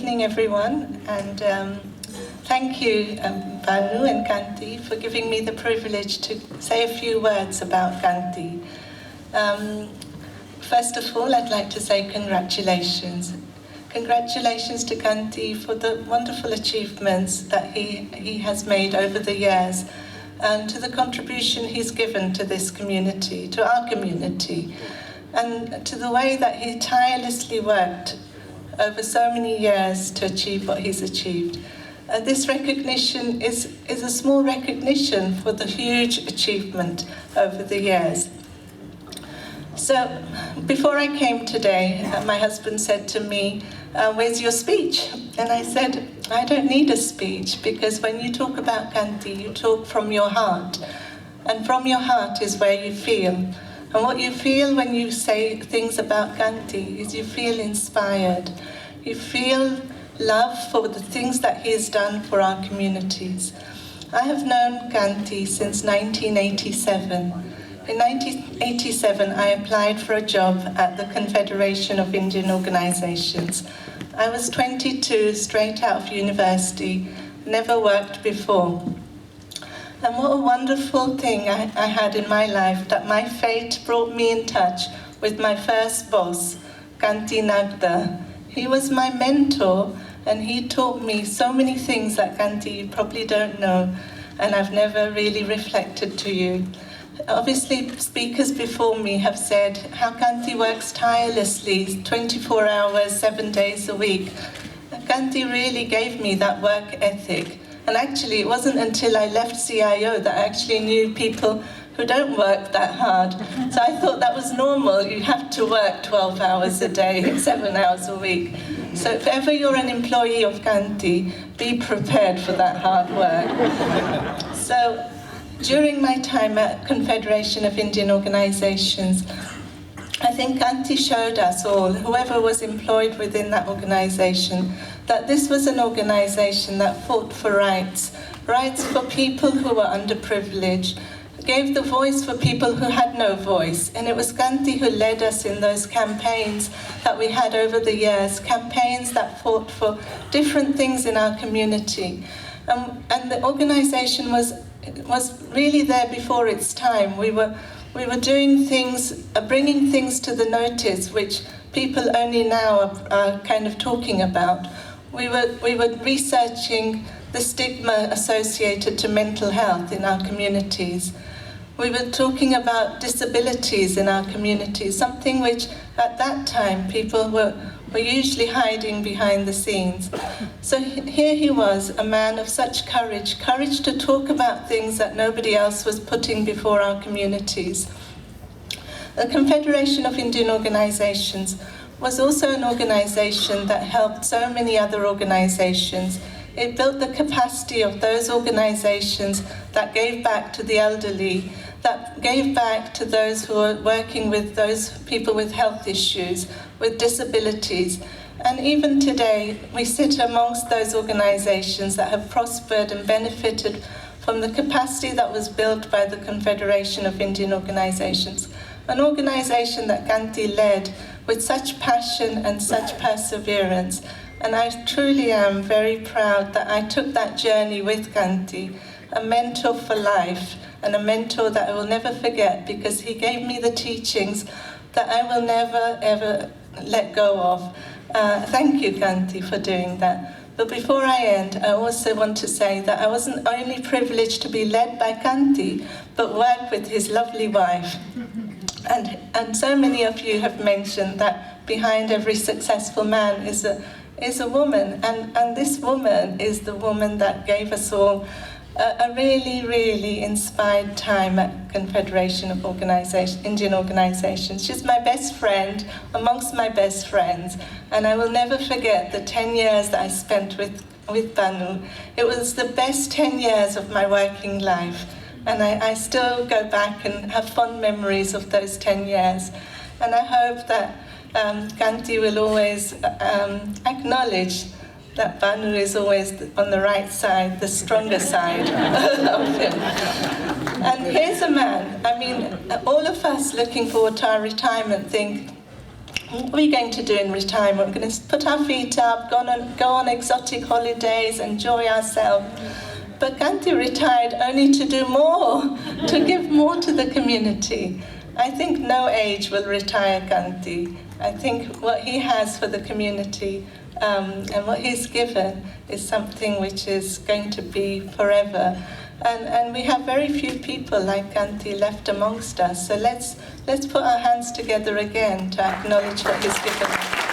evening, everyone, and thank you, Banu and Kanti, for giving me the privilege to say a few words about Kanti. First of all, I'd like to say congratulations. Congratulations to Kanti for the wonderful achievements that he has made over the years, and to the contribution he's given to this community, to our community, and to the way that he tirelessly worked over so many years to achieve what he's achieved. This recognition is a small recognition for the huge achievement over the years. So, before I came today, my husband said to me, where's your speech? And I said, I don't need a speech, because when you talk about Kanti, you talk from your heart. And from your heart is where you feel. And what you feel when you say things about Kanti is you feel inspired. You feel love for the things that he has done for our communities. I have known Kanti since 1987. In 1987, I applied for a job at the Confederation of Indian Organizations. I was 22, straight out of university, never worked before. And what a wonderful thing I had in my life, that my fate brought me in touch with my first boss, Kanti Nagda. He was my mentor, and he taught me so many things that Kanti you probably don't know, and I've never really reflected to you. Obviously, speakers before me have said how Kanti works tirelessly, 24 hours, 7 days a week. Kanti really gave me that work ethic. And actually, it wasn't until I left CIO that I actually knew people who don't work that hard. So I thought that was normal. You have to work 12 hours a day, 7 hours a week. So if ever you're an employee of Kanti, be prepared for that hard work. So during my time at Confederation of Indian Organizations, I think Kanti showed us all, whoever was employed within that organization, that this was an organization that fought for rights for people who were underprivileged, gave the voice for people who had no voice. And it was Kanti who led us in those campaigns that we had over the years, campaigns that fought for different things in our community. And the organization was really there before its time. We were doing things, bringing things to the notice which people only now are kind of talking about. We were researching the stigma associated to mental health in our communities. We were talking about disabilities in our communities, something which at that time people were usually hiding behind the scenes. So here he was, a man of such courage to talk about things that nobody else was putting before our communities. The Confederation of Indian Organizations was also an organization that helped so many other organizations. It built the capacity of those organizations that gave back to the elderly, that gave back to those who are working with those people with health issues, with disabilities. And even today, we sit amongst those organizations that have prospered and benefited from the capacity that was built by the Confederation of Indian Organizations, an organization that Kanti led with such passion and such perseverance. And I truly am very proud that I took that journey with Kanti, a mentor for life, and a mentor that I will never forget, because he gave me the teachings that I will never, ever let go of. Thank you, Kanti, for doing that. But before I end, I also want to say that I wasn't only privileged to be led by Kanti, but work with his lovely wife. And so many of you have mentioned that behind every successful man is a woman, and this woman is the woman that gave us all a really, really inspired time at Confederation of Indian Organizations. She's my best friend, amongst my best friends, and I will never forget the 10 years that I spent with Banu. It was the best 10 years of my working life, and I still go back and have fond memories of those 10 years. And I hope that Kanti will always acknowledge that Banu is always on the right side, the stronger side of him. And here's a man, I mean, all of us looking forward to our retirement think, what are we going to do in retirement? We're going to put our feet up, go on exotic holidays, enjoy ourselves. But Kanti retired only to do more, to give more to the community. I think no age will retire Kanti. I think what he has for the community and what he's given is something which is going to be forever. And we have very few people like Kanti left amongst us. So let's put our hands together again to acknowledge what he's given us.